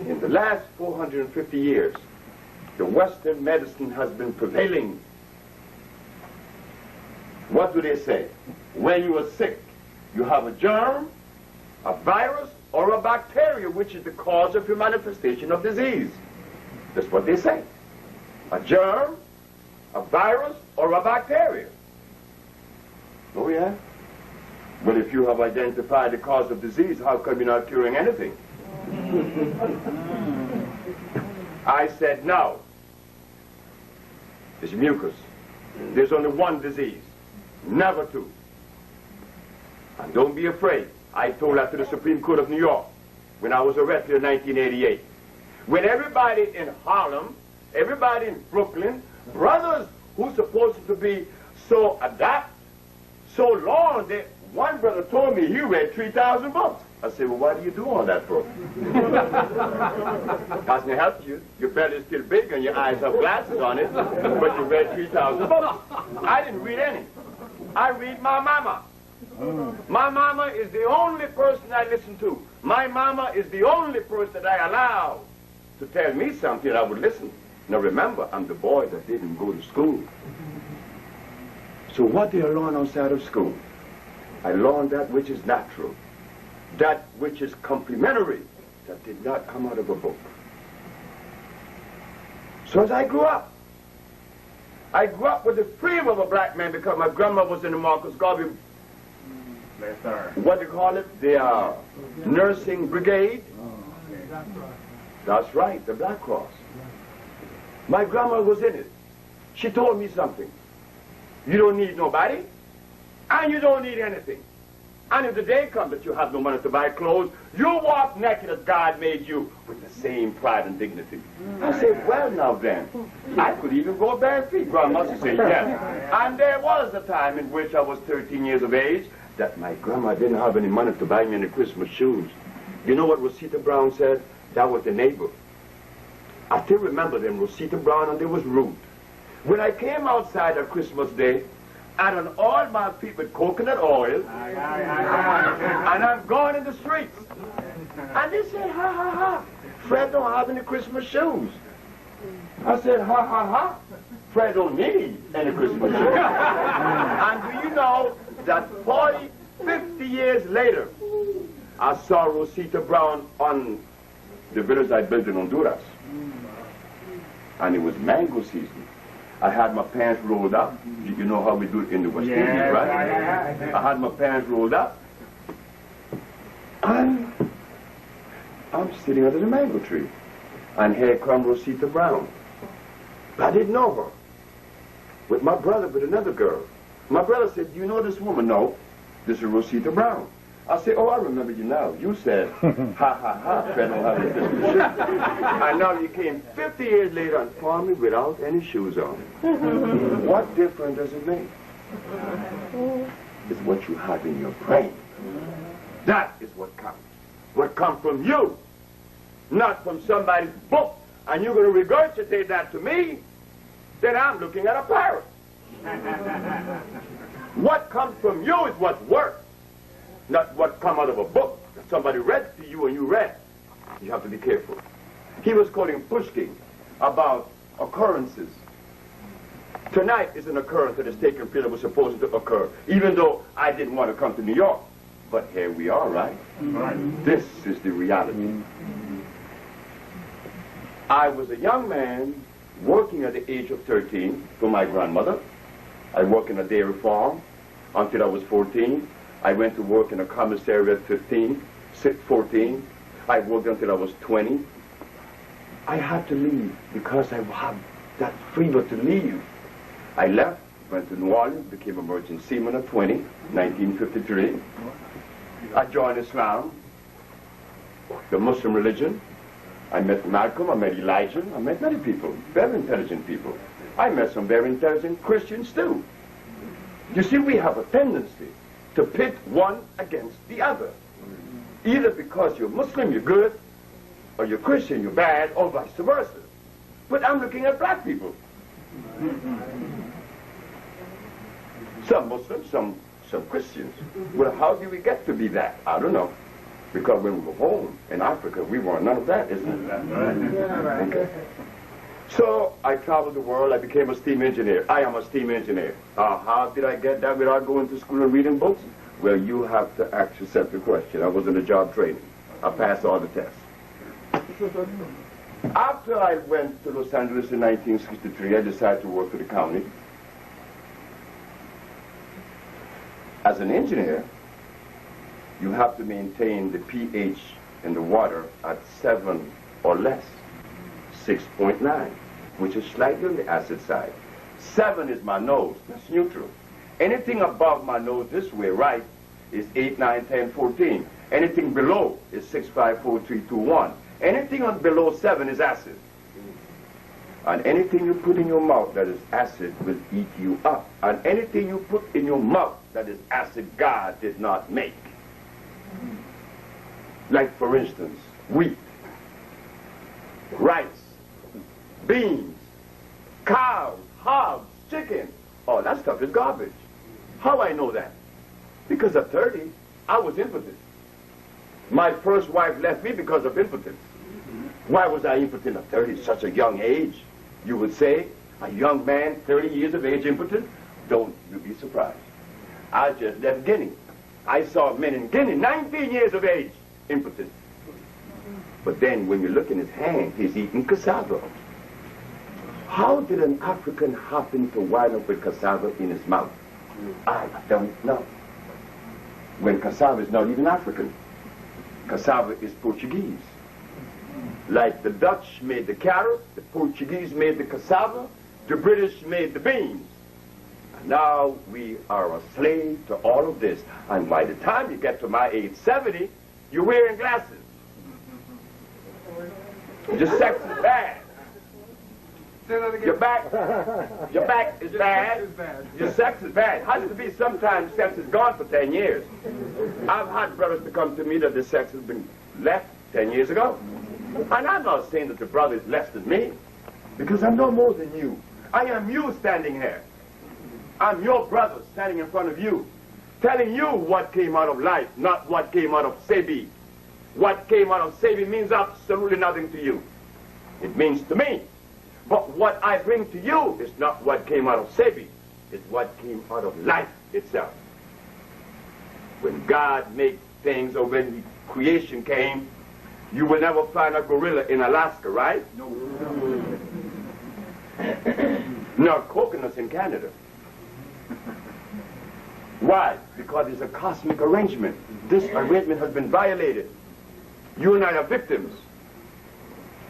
In the last 450 years, the Western medicine has been prevailing. What do they say? When you are sick, you have a germ, a virus, or a bacteria, which is the cause of your manifestation of disease. That's what they say. A germ, a virus, or a bacteria. Oh, yeah? Well, if you have identified the cause of disease, how come you're not curing anything? I said, no. It's mucus. There's only one disease, never two. And don't be afraid. I told that to the Supreme Court of New York when I was arrested in 1988. When everybody in Harlem, everybody in Brooklyn, brothers who's supposed to be so adept, so long, one brother told me he read 3,000 books. I said, well, why do you do all that for? Doesn't it help you? Your belly is still big and your eyes have glasses on it, but you read 3,000 books. I didn't read any. I read my mama. My mama is the only person I listen to. My mama is the only person that I allow to tell me something I would listen. Now remember, I'm the boy that didn't go to school. So what did I learn outside of school? I learned that which is natural, that which is complementary, that did not come out of a book. So as I grew up with the freedom of a black man because my grandma was in the Marcus Garvey, what do you call it? The nursing brigade. That's right, the Black Cross. My grandma was in it. She told me something. You don't need nobody, and you don't need anything. And if the day comes that you have no money to buy clothes, you walk naked as God made you with the same pride and dignity. I said, well, now then, I could even go bare feet. Grandma said, yes. And there was a time in which I was 13 years of age that my grandma didn't have any money to buy me any Christmas shoes. You know what Rosita Brown said? That was the neighbor. I still remember them, Rosita Brown, and there was Ruth. When I came outside on Christmas Day, I done all my feet with coconut oil, and I'm going in the streets. And they said, ha, ha, ha, Fred don't have any Christmas shoes. I said, ha, ha, ha, Fred don't need any Christmas shoes. And do you know that 40, 50 years later, I saw Rosita Brown on the village I built in Honduras. And it was mango season. I had my pants rolled up. You know how we do it in the West Indies, right? I had my pants rolled up. And I'm sitting under the mango tree. And here comes Rosita Brown. I didn't know her. With my brother, with another girl. My brother said, do you know this woman? No, this is Rosita Brown. I said, oh, I remember you now. You said, ha, ha, ha, Fred don't have any Christmas shoes. And now you came 50 years later and found me without any shoes on. What difference does it make? It's what you have in your brain. That is what counts. What comes from you, not from somebody's book. And you're going to regurgitate that to me, then I'm looking at a parrot. What comes from you is what works. Not what come out of a book that somebody read to you and you read. You have to be careful. He was quoting Pushkin about occurrences. Tonight is an occurrence that is taking place that was supposed to occur, even though I didn't want to come to New York. But here we are, right? This is the reality. I was a young man working at the age of 13 for my grandmother. I worked in a dairy farm until I was 14. I went to work in a commissary at 14. I worked until I was 20. I had to leave because I had that fever to leave. I left, went to New Orleans, became a merchant seaman at 20, 1953. I joined Islam, the Muslim religion. I met Malcolm, I met Elijah, I met many people, very intelligent people. I met some very intelligent Christians too. You see, we have a tendency to pit one against the other. Either because you're Muslim, you're good, or you're Christian, you're bad, or vice versa. But I'm looking at black people. Some Muslims, some Christians. Well, how do we get to be that? I don't know. Because when we were home in Africa, we weren't none of that, isn't it? Okay. So I traveled the world. I became a steam engineer. I am a steam engineer. How did I get that without going to school and reading books? Well, you have to ask yourself the question. I was in a job training. I passed all the tests. After I went to Los Angeles in 1963, I decided to work for the county. As an engineer, you have to maintain the pH in the water at 7 or less, 6.9, which is slightly on the acid side. 7 is my nose, that's neutral. Anything above my nose this way, right, is 8, 9, 10, 14. Anything below is 6, 5, 4, 3, 2, 1. Anything on below 7 is acid. And anything you put in your mouth that is acid will eat you up. And anything you put in your mouth that is acid, God did not make. Like, for instance, wheat, rice, beans, cows, hogs, chicken. All that stuff is garbage. How I know that? Because at 30, I was impotent. My first wife left me because of impotence. Why was I impotent at 30, such a young age? You would say, a young man, 30 years of age, impotent? Don't you be surprised. I just left Guinea. I saw men in Guinea, 19 years of age, impotent. But then when you look in his hand, he's eating cassava. How did an African happen to wind up with cassava in his mouth? I don't know. When cassava is not even African. Cassava is Portuguese. Like the Dutch made the carrot, the Portuguese made the cassava, the British made the beans. And now we are a slave to all of this. And by the time you get to my age, 70, you're wearing glasses. Your sex is bad. Your back is bad. Your sex is bad. Has to be sometimes sex is gone for 10 years. I've had brothers to come to me that the sex has been left 10 years ago. And I'm not saying that the brother is less than me, because I'm no more than you. I am you standing here. I'm your brother standing in front of you, telling you what came out of life, not what came out of Sebi. What came out of Sebi means absolutely nothing to you. It means to me. But what I bring to you is not what came out of Sebi. It's what came out of life itself. When God made things, or when creation came, you will never find a gorilla in Alaska, right? No. Nor coconuts in Canada. Why? Because it's a cosmic arrangement. This arrangement has been violated. You and I are victims.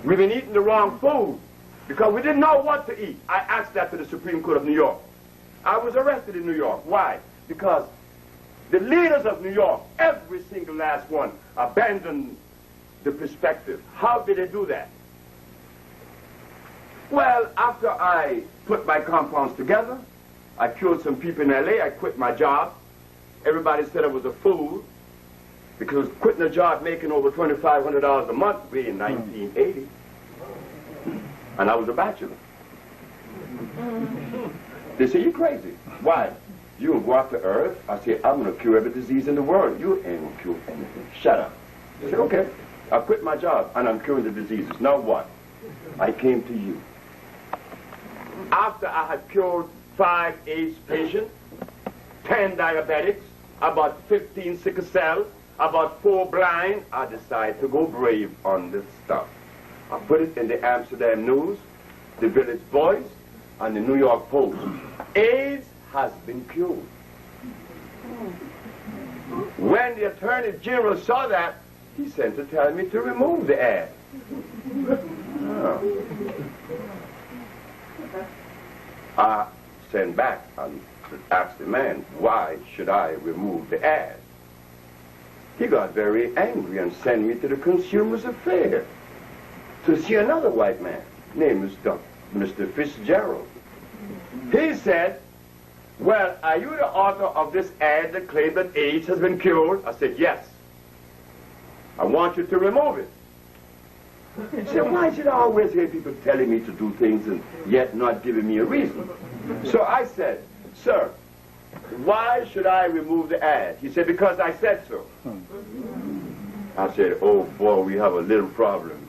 We've been eating the wrong food because we didn't know what to eat. I asked that to the Supreme Court of New York. I was arrested in New York. Why? Because the leaders of New York, every single last one, abandoned the perspective. How did they do that? Well, after I put my compounds together, I cured some people in LA, I quit my job. Everybody said I was a fool because quitting a job making over $2,500 a month would be in 1980. And I was a bachelor. They say, you're crazy. Why? You will go out to earth. I say, I'm going to cure every disease in the world. You ain't going to cure anything. Shut up. They said, okay. I quit my job and I'm curing the diseases. Now what? I came to you. After I had cured 5 AIDS patients, 10 diabetics, about 15 sickle cell, about 4 blind, I decided to go brave on this stuff. I put it in the Amsterdam News, the Village Voice, and the New York Post. AIDS has been cured. When the Attorney General saw that, he sent to tell me to remove the ad. Oh. I sent back and asked the man, why should I remove the ad? He got very angry and sent me to the Consumers Affairs to see another white man named Mr. Fitzgerald. He said, well, are you the author of this ad that claims that AIDS has been cured? I said, yes. I want you to remove it. He said, why should I always hear people telling me to do things and yet not giving me a reason? So I said, sir, why should I remove the ad? He said, because I said so. I said, oh boy, we have a little problem.